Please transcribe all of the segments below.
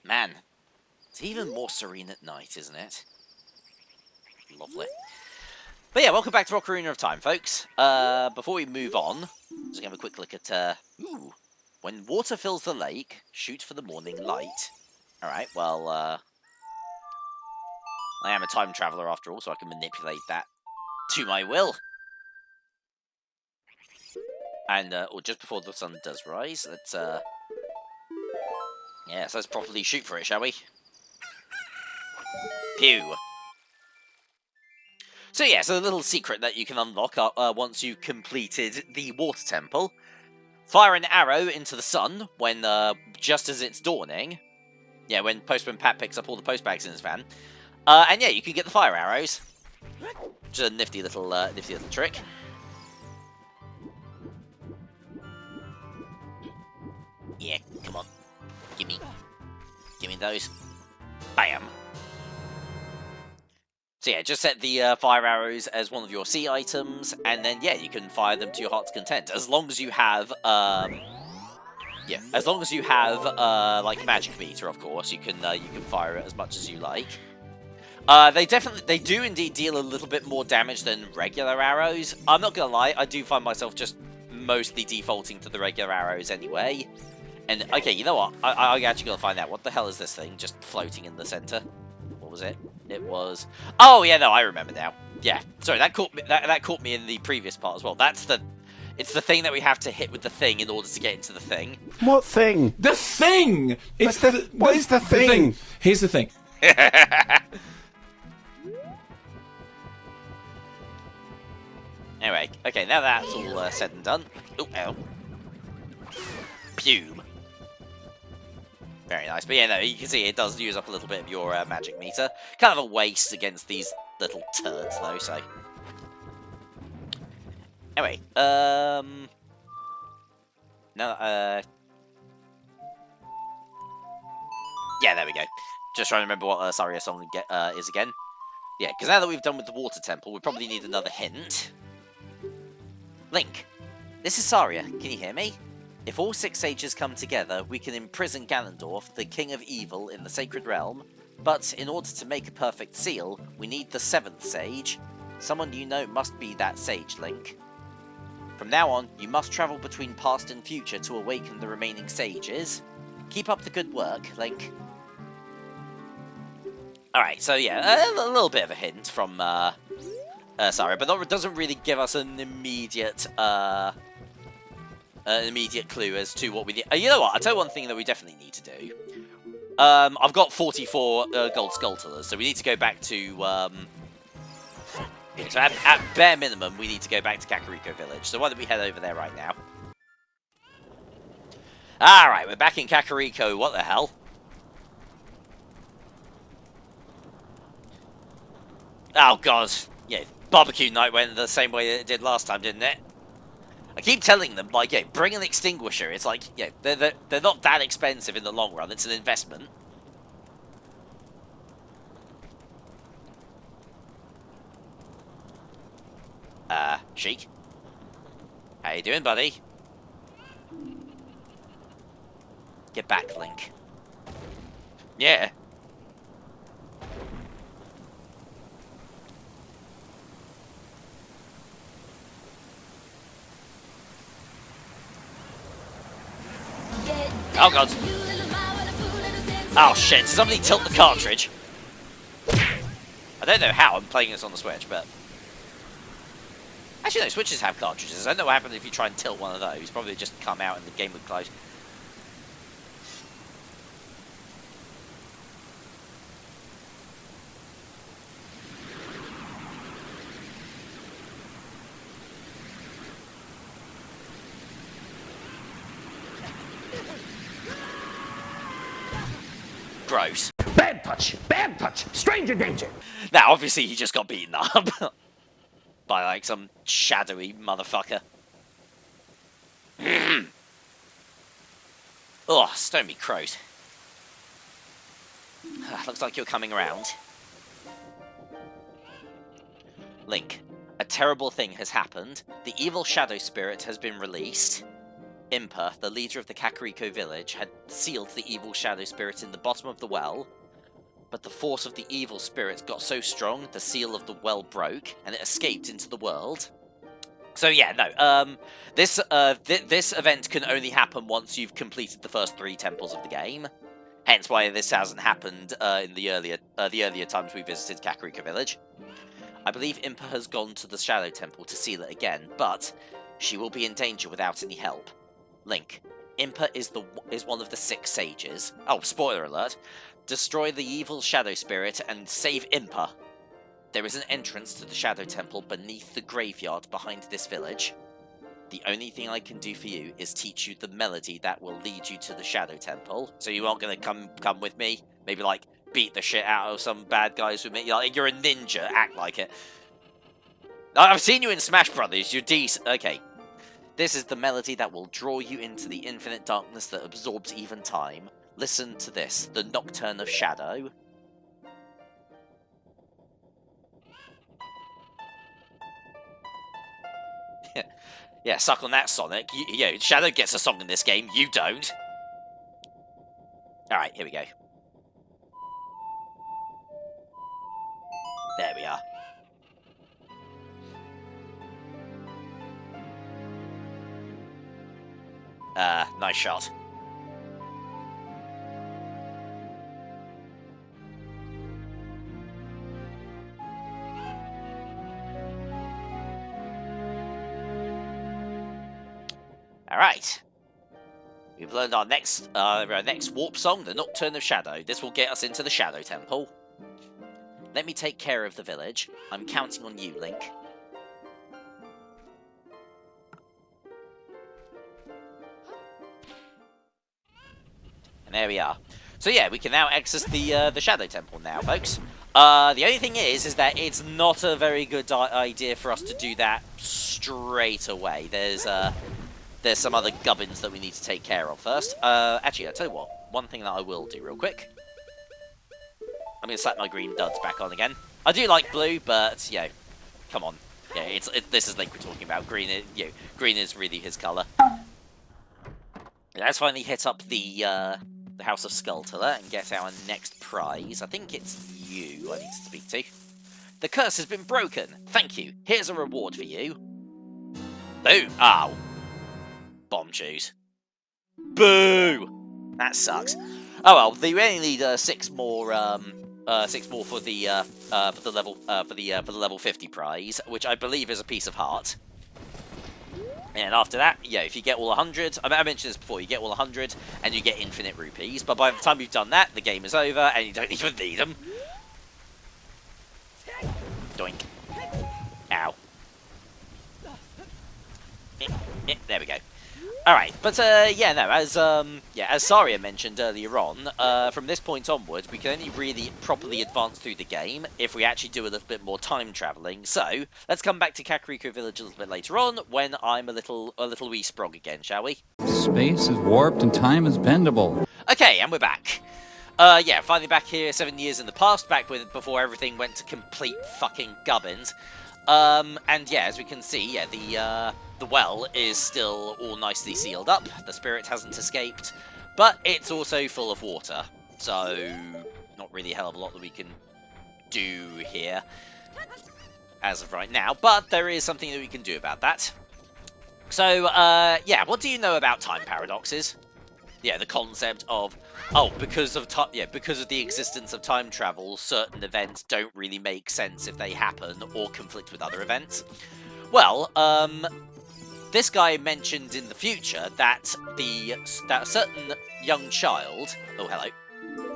Man, it's even more serene at night, isn't it? Lovely. But yeah, welcome back to Ocarina of Time, folks. Before we move on, just gonna have a quick look at, ooh. When water fills the lake, shoot for the morning light. Alright, well, I am a time traveler after all, so I can manipulate that to my will. And, or just before the sun does rise, let's, yeah, so let's properly shoot for it, shall we? Pew! So yeah, so the little secret that you can unlock once you've completed the water temple. Fire an arrow into the sun when, just as it's dawning. Yeah, when Postman Pat picks up all the post bags in his van. And yeah, you can get the fire arrows. Just a nifty little trick. Yeah, come on. Gimme those. Bam. So yeah, just set the fire arrows as one of your sea items, and then yeah, you can fire them to your heart's content, as long as you have, yeah, as long as you have like a magic meter, of course, you can fire it as much as you like. They do indeed deal a little bit more damage than regular arrows. I'm not gonna lie, I do find myself just mostly defaulting to the regular arrows anyway. And okay, you know what? I'm actually gonna find out what the hell is this thing just floating in the center. What was it? It was. Oh yeah, no, I remember now. Yeah, sorry, that caught me. That caught me in the previous part as well. It's the thing that we have to hit with the thing in order to get into the thing. What thing? The thing. It's what is the thing? Here's the thing. Anyway, okay, now that's all said and done. Oh, ow. Pew. Very nice. But yeah, no, you can see it does use up a little bit of your magic meter. Kind of a waste against these little turds, though, so. Anyway, no, yeah, there we go. Just trying to remember what Saria song is again. Yeah, because now that we've done with the water temple, we probably need another hint. Link, this is Saria. Can you hear me? If all 6 sages come together, we can imprison Ganondorf, the king of evil, in the sacred realm. But in order to make a perfect seal, we need the 7th sage. Someone you know must be that sage, Link. From now on, you must travel between past and future to awaken the remaining sages. Keep up the good work, Link. Alright, so yeah, a little bit of a hint from Saria, but that doesn't really give us an immediate clue as to what we need. You know what? I'll tell you one thing that we definitely need to do. I've got 44 gold skulltulas, so we need to go back to. So at bare minimum, we need to go back to Kakariko Village. So why don't we head over there right now? Alright, we're back in Kakariko. What the hell? Oh god. Yeah, barbecue night went the same way it did last time, didn't it? I keep telling them, like, yeah, bring an extinguisher. It's like, yeah, they're not that expensive in the long run. It's an investment. Sheik? How you doing, buddy? Get back, Link. Yeah. Oh god. Oh shit, did somebody tilt the cartridge? I don't know how, I'm playing this on the Switch, but... Actually no, Switches have cartridges. I don't know what happens if you try and tilt one of those. Probably just come out and the game would close. Gross. Bad touch, stranger danger. Now, obviously, he just got beaten up by, like, some shadowy motherfucker. Oh, stone me crows. Looks like you're coming around. Link, a terrible thing has happened. The evil shadow spirit has been released. Impa, the leader of the Kakariko village, had sealed the evil shadow spirit in the bottom of the well, but the force of the evil spirit got so strong, the seal of the well broke, and it escaped into the world. So yeah, no, this event can only happen once you've completed the first 3 temples of the game. Hence why this hasn't happened in the earlier times we visited Kakariko Village. I believe Impa has gone to the Shadow Temple to seal it again, but she will be in danger without any help. Link, Impa is one of the 6 sages. Oh, spoiler alert. Destroy the evil Shadow Spirit and save Impa. There is an entrance to the Shadow Temple beneath the graveyard behind this village. The only thing I can do for you is teach you the melody that will lead you to the Shadow Temple. So you aren't going to come with me? Maybe, like, beat the shit out of some bad guys with me? Like, you're a ninja, act like it. I've seen you in Smash Brothers, you're decent. Okay. This is the melody that will draw you into the infinite darkness that absorbs even time. Listen to this, the Nocturne of Shadow. Yeah, suck on that, Sonic. Yeah, Shadow gets a song in this game, you don't. Alright, here we go. There we are. Nice shot. Alright. We've learned our next warp song, the Nocturne of Shadow. This will get us into the Shadow Temple. Let me take care of the village. I'm counting on you, Link. And there we are. So yeah, we can now access the Shadow Temple now, folks. The only thing is that it's not a very good idea for us to do that straight away. There's some other gubbins that we need to take care of first. Actually, I'll tell you what. One thing that I will do real quick. I'm going to slap my green duds back on again. I do like blue, but, you know, come on. Yeah, this is Link we're talking about. Green is really his colour. Let's finally hit up the House of Skulltula and get our next prize. I think it's you I need to speak to. The curse has been broken. Thank you. Here's a reward for you. Boom. Ow. Bomb shoes. Boo! That sucks. Oh well, we only need 6 more for the level 50 prize, which I believe is a piece of heart. And after that, yeah, if you get all 100, I mentioned this before, you get all 100 and you get infinite rupees. But by the time you've done that, the game is over and you don't even need them. Doink. Ow. There we go. Alright, but yeah, no, as Saria mentioned earlier on, from this point onwards, we can only really properly advance through the game if we actually do a little bit more time travelling. So, let's come back to Kakariko Village a little bit later on, when I'm a little wee sprog again, shall we? Space is warped and time is bendable. Okay, and we're back. Yeah, finally back here, 7 years in the past, before everything went to complete fucking gubbins. And yeah, as we can see, yeah, the well is still all nicely sealed up. The spirit hasn't escaped, but it's also full of water. So, not really a hell of a lot that we can do here as of right now. But there is something that we can do about that. So, yeah, what do you know about time paradoxes? Yeah, the concept of, oh, because of the existence of time travel, certain events don't really make sense if they happen or conflict with other events. Well, this guy mentioned in the future that a certain young child, oh hello,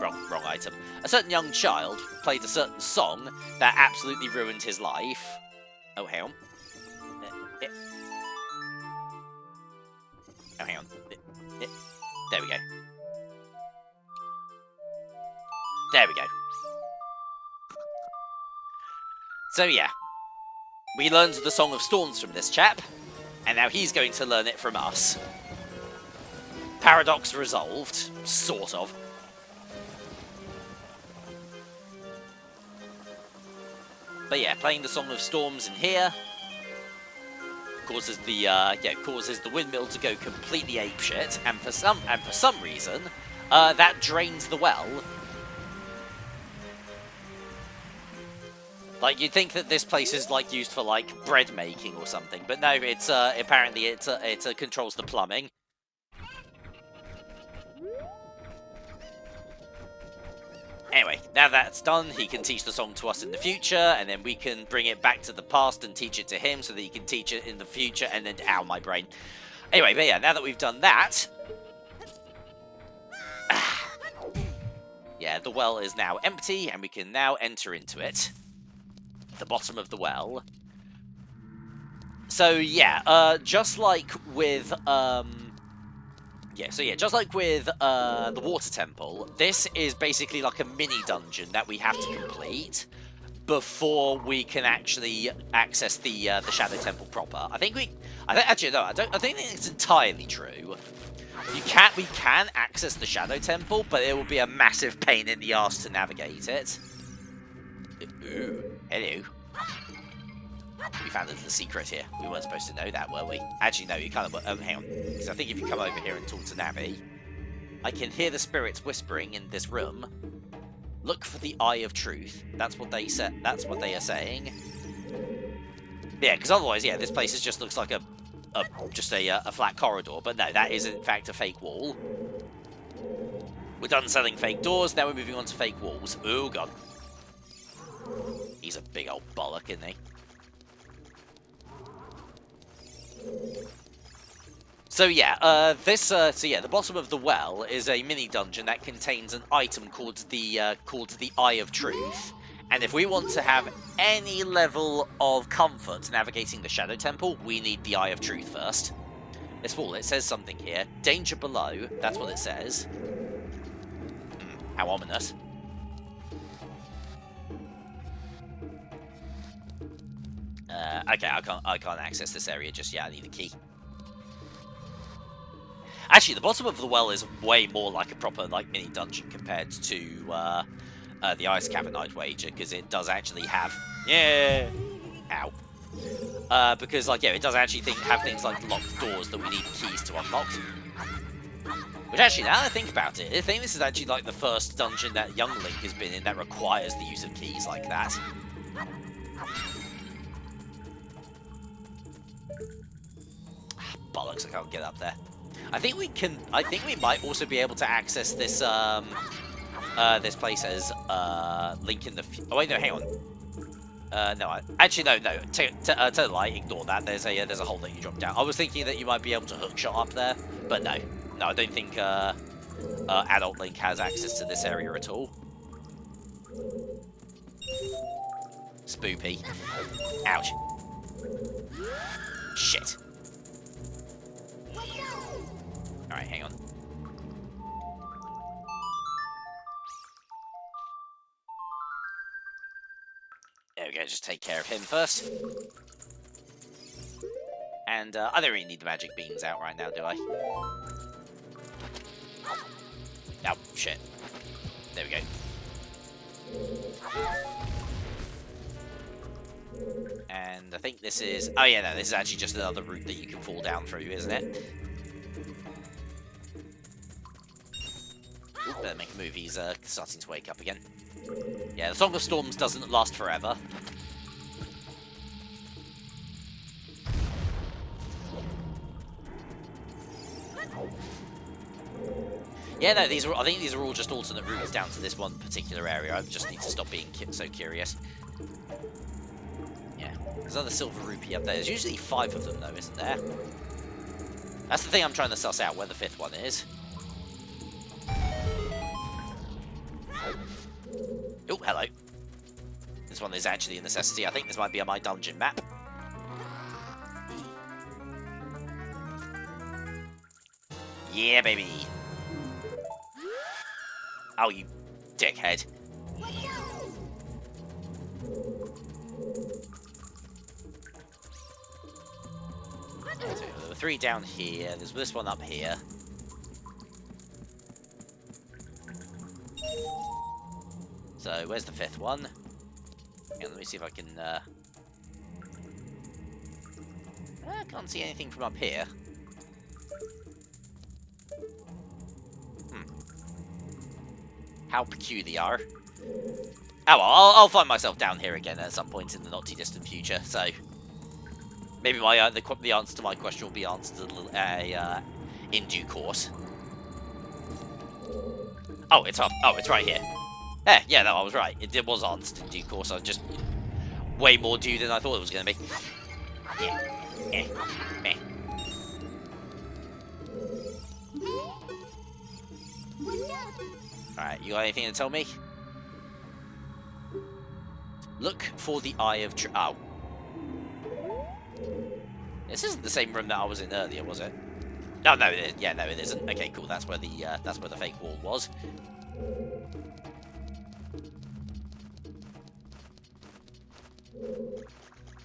wrong item, a certain young child played a certain song that absolutely ruined his life. Oh, hang on. Oh, hang on. There we go. There we go. So yeah, we learned the Song of Storms from this chap, and now he's going to learn it from us. Paradox resolved, sort of. But yeah, playing the Song of Storms in here. causes the windmill to go completely apeshit, and for some reason, that drains the well. Like, you'd think that this place is, like, used for, like, bread making or something, but no, it's, apparently it controls the plumbing. Anyway, now that's done, he can teach the song to us in the future, and then we can bring it back to the past and teach it to him so that he can teach it in the future, and then, ow, my brain. Anyway, but yeah, now that we've done that, yeah, the well is now empty, and we can now enter into it. The bottom of the well. So yeah, just like with just like with the water temple, this is basically like a mini dungeon that we have to complete before we can actually access the Shadow Temple proper. I think I don't think it's entirely true. We can access the Shadow Temple, but it will be a massive pain in the ass to navigate it. Ooh, hello. We found a little secret here. We weren't supposed to know that, were we? Actually, no, you kind of... hang on. Because I think if you come over here and talk to Navi, I can hear the spirits whispering in this room. Look for the Eye of Truth. That's what they said. That's what they are saying. Yeah, because otherwise, yeah, this place just looks like just a flat corridor. But no, that is in fact a fake wall. We're done selling fake doors. Now we're moving on to fake walls. Oh god. He's a big old bollock, isn't he? So yeah, the bottom of the well is a mini dungeon that contains an item called the Eye of Truth. And if we want to have any level of comfort navigating the Shadow Temple, we need the Eye of Truth first. This wall, it says something here. Danger below, that's what it says. How ominous. Okay, I can't access this area just yet. I need a key. Actually, the bottom of the well is way more like a proper mini dungeon compared to the Ice Cavern, I'd wager, because it does actually have because it does actually have things like locked doors that we need keys to unlock. Which actually, now that I think about it, I think this is actually like the first dungeon that young Link has been in that requires the use of keys like that. Bollocks, I can't get up there. I think we might also be able to access this this place as Link in the oh wait, no, hang on. No, tell a lie, ignore that. There's a hole that you drop down. I was thinking that you might be able to hookshot up there, but no, I don't think adult Link has access to this area at all. Spoopy. Ouch. Shit. Alright, hang on. There we go, just take care of him first. And I don't really need the magic beans out right now, do I? Oh, shit. There we go. And I think this is... oh yeah, no, this is actually just another route that you can fall down through, isn't it? Ooh, better make a move, he's starting to wake up again. Yeah, the Song of Storms doesn't last forever. Yeah, no, I think these are all just alternate routes down to this one particular area. I just need to stop being so curious. Yeah, there's another silver rupee up there. There's usually 5 of them, though, isn't there? That's the thing I'm trying to suss out, where the 5th one is. Oh, hello. This one is actually a necessity. I think this might be on my dungeon map. Yeah, baby. Oh, you dickhead. So, there were 3 down here. There's this one up here. So, where's the 5th one? Hang on, let me see if I can... I can't see anything from up here. How peculiar. Oh well, I'll find myself down here again at some point in the not too distant future, so... Maybe the answer to my question will be answered in due course. Oh, it's up. Oh, it's right here. Yeah, no, I was right. It was answered in due course. I was just way more due than I thought it was going to be. Meh. Alright, you got anything to tell me? Look for the Eye of Truth. Oh. This isn't the same room that I was in earlier, was it? Oh, no, it is. Yeah, no, it isn't. Okay, cool. That's where the fake wall was.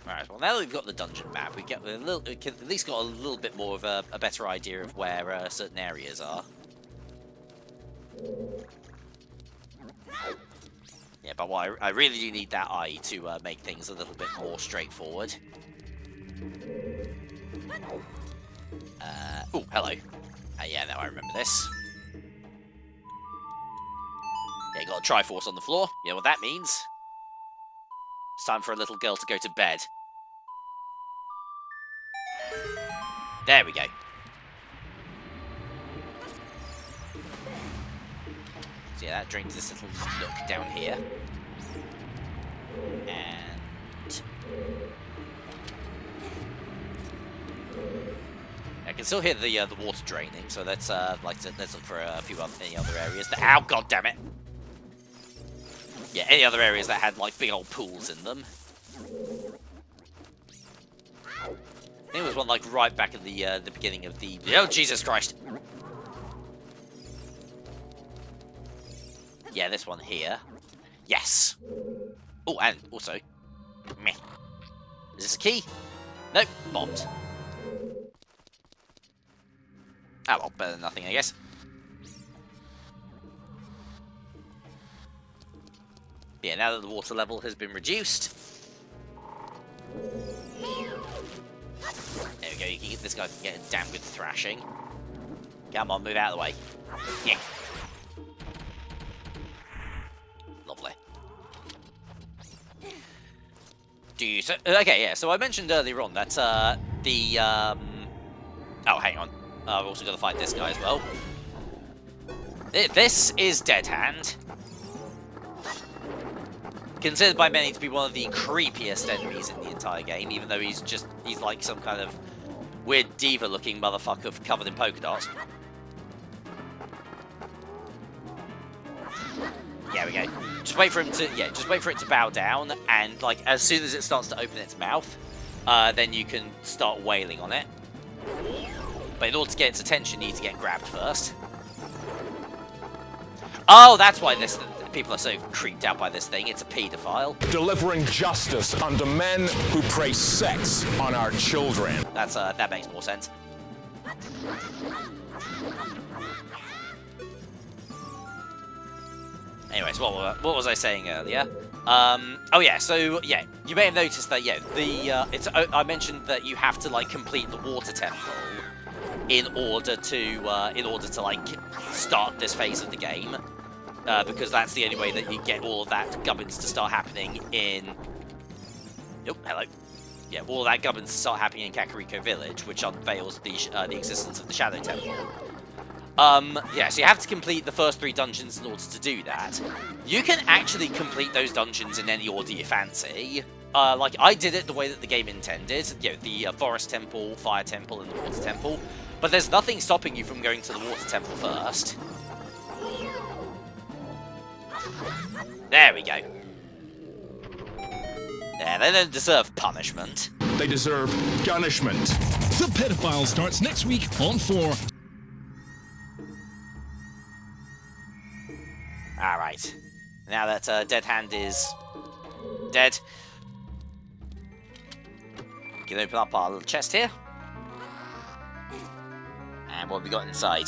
Alright, well, now that we've got the dungeon map, we can at least got a little bit more of a better idea of where certain areas are. Yeah, but what I really do need that eye to make things a little bit more straightforward. Oh, hello. Yeah, now I remember this. Yeah, you got a Triforce on the floor. You know what that means? It's time for a little girl to go to bed. There we go. So yeah, that drains this little nook down here. And... I can still hear the water draining, so let's look for any other areas. Ow, god damn it! Yeah, any other areas that had like big old pools in them. I think there was one like right back at the beginning of the. Oh Jesus Christ! Yeah, this one here. Yes. Oh, and also, meh. Is this a key? Nope, bombed. Oh well, better than nothing, I guess. Yeah, now that the water level has been reduced. There we go, this guy can get a damn good thrashing. Come on, move out of the way. Yeah. Lovely. Okay, yeah, so I mentioned earlier on that, oh, hang on. I've also got to fight this guy as well. This is Dead Hand. Considered by many to be one of the creepiest enemies in the entire game, even though he's like some kind of weird diva-looking motherfucker covered in polka dots. There we go. Just wait for him to, just wait for it to bow down, and like as soon as it starts to open its mouth, then you can start wailing on it. But in order to get its attention, you need to get grabbed first. Oh, that's why people are so creeped out by this thing. It's a paedophile. Delivering justice unto men who pray sex on our children. That makes more sense. Anyways, what was I saying earlier? Oh yeah, so yeah, you may have noticed that I mentioned that you have to like complete the water temple in order to like start this phase of the game, because that's the only way that you get all of that gubbins to start happening in. Oh, hello. Yeah, all of that gubbins to start happening in Kakariko Village, which unveils the existence of the Shadow Temple. Yeah, so you have to complete the first 3 dungeons in order to do that. You can actually complete those dungeons in any order you fancy. Like, I did it the way that the game intended. You know, the Forest Temple, Fire Temple, and the Water Temple. But there's nothing stopping you from going to the Water Temple first. There we go. Yeah, they don't deserve punishment. They deserve punishment. The Pedophile starts next week on 4. Alright. Now that Dead Hand is dead, we can open up our little chest here. And what have we got inside?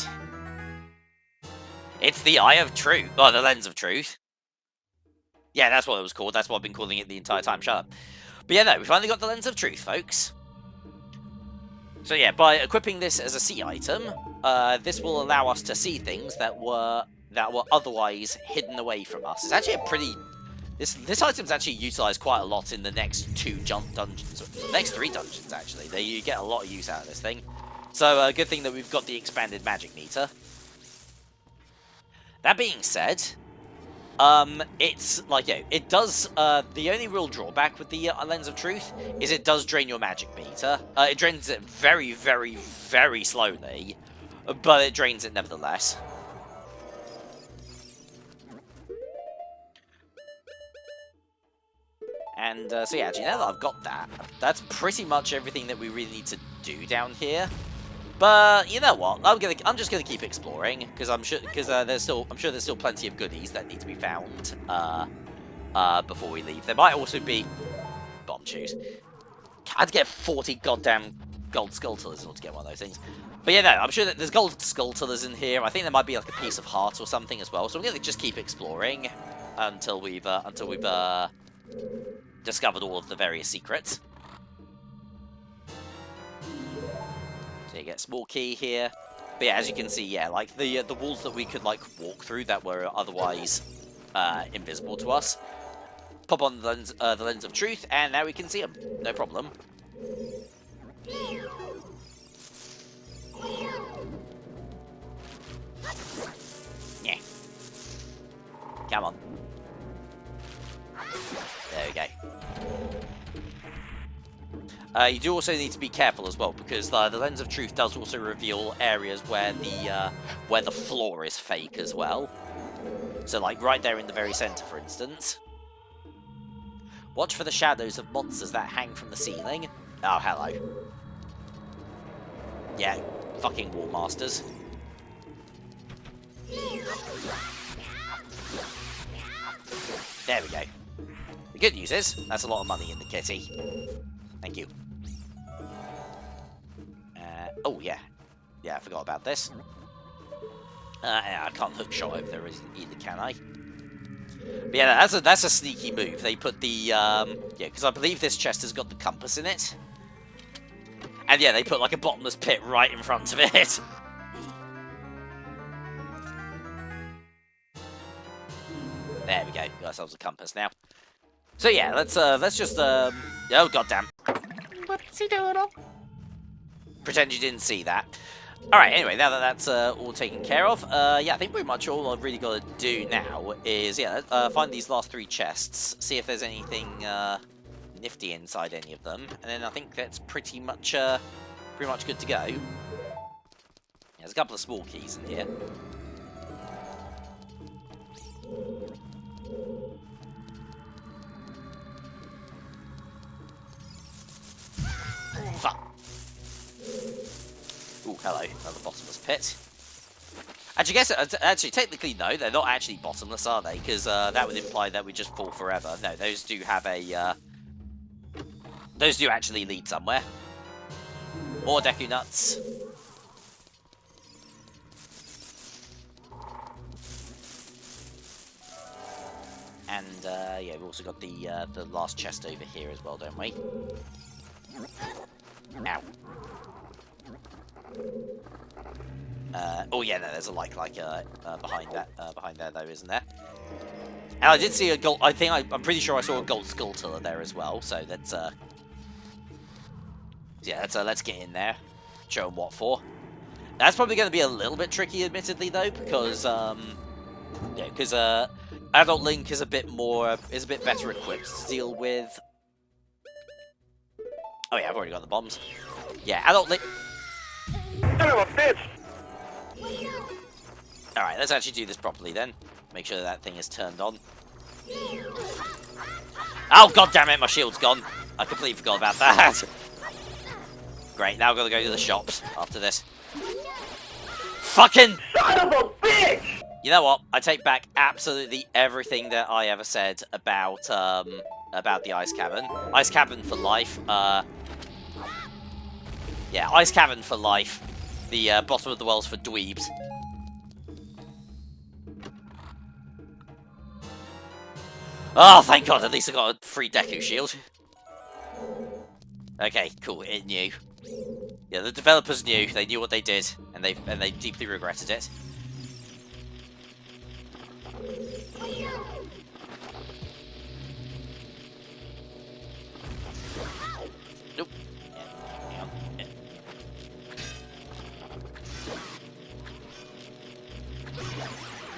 It's the Eye of Truth. Oh, the Lens of Truth. Yeah, that's what it was called. That's what I've been calling it the entire time. Shut up. But yeah, no, we finally got the Lens of Truth, folks. So yeah, by equipping this as a sea item, this will allow us to see things that were otherwise hidden away from us. It's actually a pretty... This item's actually utilised quite a lot in the next 2 dungeons. The next 3 dungeons, actually. You get a lot of use out of this thing. So, good thing that we've got the expanded magic meter. That being said, it's like, it does, the only real drawback with the Lens of Truth is it does drain your magic meter. It drains it very, very, very slowly, but it drains it nevertheless. And, so yeah, actually, now that I've got that, that's pretty much everything that we really need to do down here. But you know what? I'm just gonna keep exploring because I'm sure there's still plenty of goodies that need to be found before we leave. There might also be bomb shoes. I'd get 40 goddamn gold skulltulas to get one of those things. But yeah, no, I'm sure that there's gold skulltulas in here. I think there might be like a piece of heart or something as well. So I'm gonna just keep exploring until we've discovered all of the various secrets. So you get a small key here. But yeah, as you can see, yeah, like the walls that we could like walk through that were otherwise invisible to us. Pop on the lens of truth, and now we can see them. No problem. Yeah. Come on. There we go. You do also need to be careful as well, because the Lens of Truth does also reveal areas where the floor is fake as well. So, like, right there in the very center, for instance. Watch for the shadows of monsters that hang from the ceiling. Oh, hello. Yeah, fucking War Masters. There we go. The good news is, that's a lot of money in the kitty. Thank you. Oh, yeah. Yeah, I forgot about this. I can't hook shot over there either, can I? But yeah, that's a sneaky move. They put the, yeah, because I believe this chest has got the compass in it. And yeah, they put like a bottomless pit right in front of it. There we go. Got ourselves a compass now. So yeah, let's just oh goddamn. Whoopsie-doodle. Pretend you didn't see that. Alright, anyway, now that that's all taken care of, yeah, I think pretty much all I've really got to do now is, yeah, find these last 3 chests, see if there's anything nifty inside any of them, and then I think that's pretty much good to go. Yeah, there's a couple of small keys in here. Fuck. Ooh, hello, another bottomless pit. Actually, technically, no, they're not actually bottomless, are they? Because that would imply that we just fall forever. No, those do have a, those do actually lead somewhere. More Deku Nuts. And, yeah, we've also got the last chest over here as well, don't we? Ow. Oh yeah, no, there's a like behind there though, isn't there? And I did see a gold. I'm pretty sure I saw a gold skulltula there as well. So that's yeah, let's get in there, show them what for. That's probably going to be a little bit tricky, admittedly, though, because yeah, because Adult Link is a bit better equipped to deal with. Oh yeah, I've already got the bombs. Yeah, Adult Link. Son of a bitch! Alright, let's actually do this properly then. Make sure that thing is turned on. Oh, god damn it, my shield's gone. I completely forgot about that. Great, now I've got to go to the shops after this. Fucking Son of a bitch! You know what? I take back absolutely everything that I ever said about the Ice Cavern. Ice Cavern for life. Yeah, Ice Cavern for life. The bottom of the wells for dweebs. Oh, thank God, at least I got a free Deku shield. Okay, cool, it knew. Yeah, the developers knew. They knew what they did, and they deeply regretted it. Nope. Yeah, hang on. Yeah.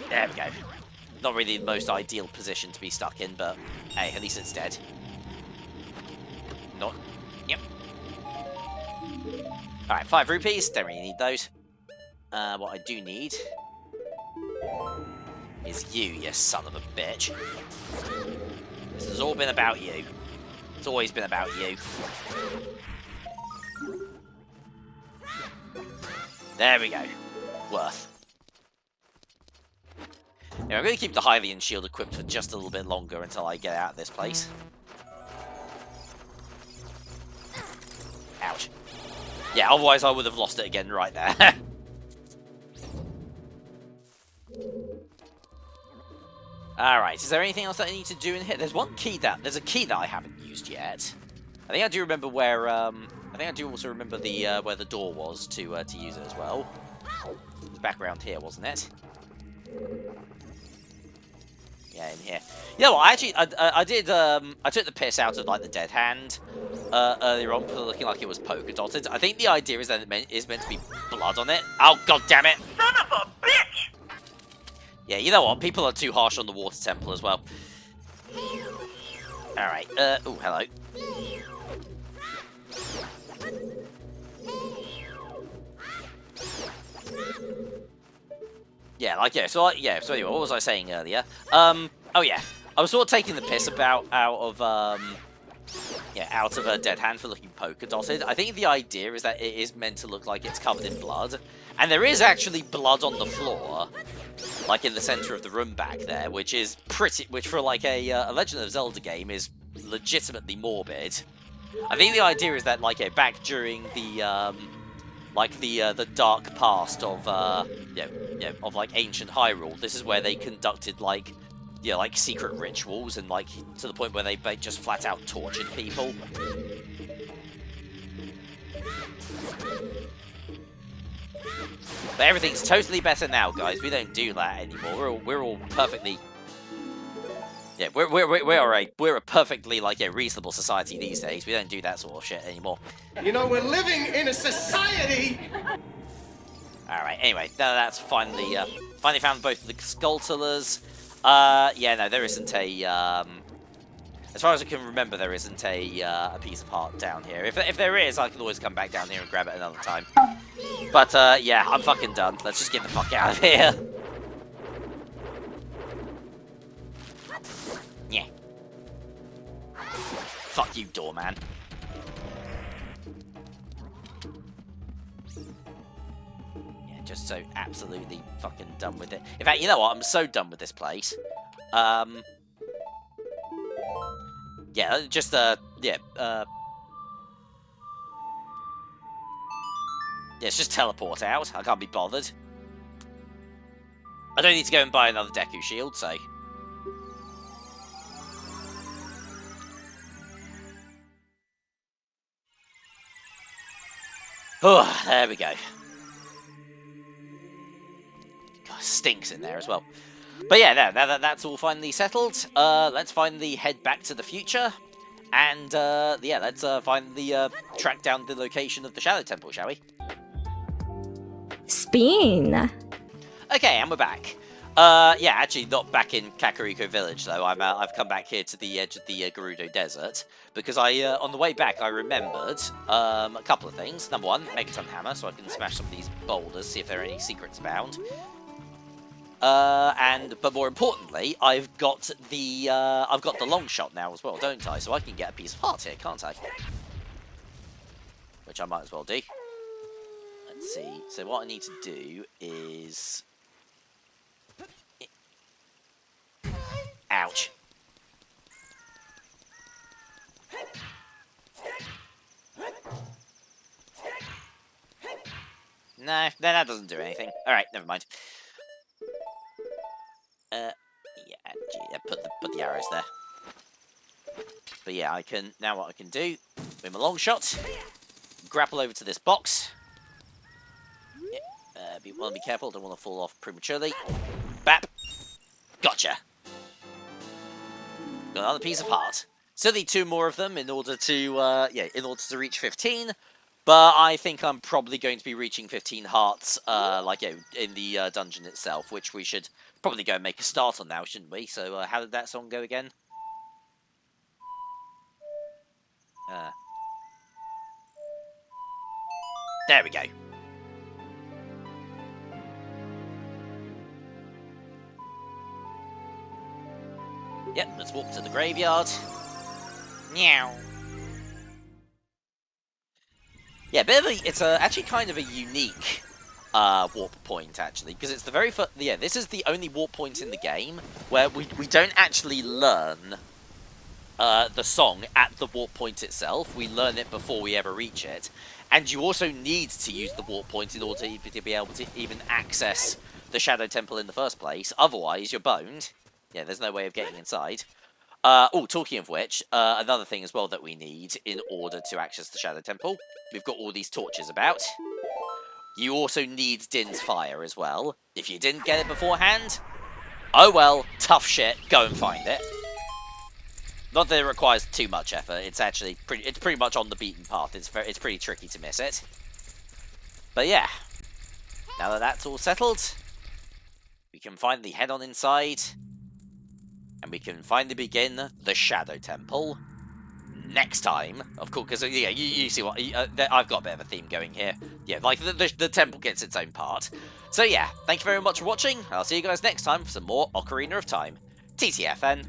There we go. Not really the most ideal position to be stuck in, but hey, at least it's dead. Not. Yep. Alright, 5 rupees. Don't really need those. What I do need is you son of a bitch. This has all been about you. It's always been about you. There we go. Worth. Now, I'm going to keep the Hylian shield equipped for just a little bit longer until I get out of this place. Ouch. Yeah, otherwise I would have lost it again right there. Alright, is there anything else that I need to do in here? There's a key that I haven't used yet. I think I do remember where, I think I do also remember the, where the door was to use it as well. It was back around here, wasn't it? Yeah, in here. You know what, actually, I took the piss out of, like, the dead hand earlier on for looking like it was polka dotted. I think the idea is that it is meant to be blood on it. Oh, god damn it! Son of a bitch! Yeah, you know what, people are too harsh on the water temple as well. Alright, oh, hello. Yeah, like, yeah, so anyway, what was I saying earlier? Oh yeah, I was sort of taking the piss out of a dead hand for looking polka dotted. I think the idea is that it is meant to look like it's covered in blood, and there is actually blood on the floor, like in the center of the room back there, which for like a Legend of Zelda game is legitimately morbid. I think the idea is that, like, back during the the dark past of of like ancient Hyrule, this is where they conducted like secret rituals, and like to the point where they just flat out tortured people. But everything's totally better now, guys. We don't do that anymore. We're all perfectly. Yeah, we're a perfectly reasonable society these days. We don't do that sort of shit anymore. You know, we're living in a society. All right. Anyway, now that's finally found both of the Skulltulas. Yeah, no, there isn't a. As far as I can remember, there isn't a piece of heart down here. If there is, I can always come back down here and grab it another time. But yeah, I'm fucking done. Let's just get the fuck out of here. Yeah. Fuck you, doorman. Yeah, just so absolutely fucking done with it. In fact, you know what? I'm so done with this place. Yeah, just let's just teleport out. I can't be bothered. I don't need to go and buy another Deku shield, so. Oh, there we go. God, stinks in there as well. But yeah, that's all finally settled. Let's finally head back to the future. And, yeah, let's finally track down the location of the Shadow Temple, shall we? Spin. Okay, and we're back. Yeah, actually not back in Kakariko Village, though. I've come back here to the edge of the Gerudo Desert, because on the way back, I remembered a couple of things. Number one, Megaton Hammer, so I can smash some of these boulders, see if there are any secrets found. But more importantly, I've got the long shot now as well, don't I? So I can get a piece of heart here, can't I? Which I might as well do. Let's see. So what I need to do is... Ouch. No, that doesn't do anything. Alright, never mind. Yeah, put the arrows there. But yeah, now what I can do with my long shot, grapple over to this box. Yeah, want to be careful, don't want to fall off prematurely. Bap! Gotcha! Got another piece of heart. Still need 2 more of them in order to, reach 15. But I think I'm probably going to be reaching 15 hearts, in the dungeon itself, which we should probably go and make a start on now, shouldn't we? So, how did that song go again? There we go. Yep, let's walk to the graveyard. Meow. Yeah, it's actually kind of a unique warp point, actually, because it's the very first. Yeah, this is the only warp point in the game where we don't actually learn the song at the warp point itself. We learn it before we ever reach it, and you also need to use the warp point in order to be able to even access the Shadow Temple in the first place. Otherwise, you're boned. Yeah, there's no way of getting inside. Talking of which, another thing as well that we need in order to access the Shadow Temple, we've got all these torches about. You also need Din's Fire as well. If you didn't get it beforehand, oh well, tough shit, go and find it. Not that it requires too much effort, it's actually pretty much on the beaten path, it's pretty tricky to miss it. But yeah, now that that's all settled, we can finally head on inside. And we can finally begin the Shadow Temple next time. Of course, because, yeah, you see what... I've got a bit of a theme going here. Yeah, like, the temple gets its own part. So, yeah, thank you very much for watching. I'll see you guys next time for some more Ocarina of Time. TTFN.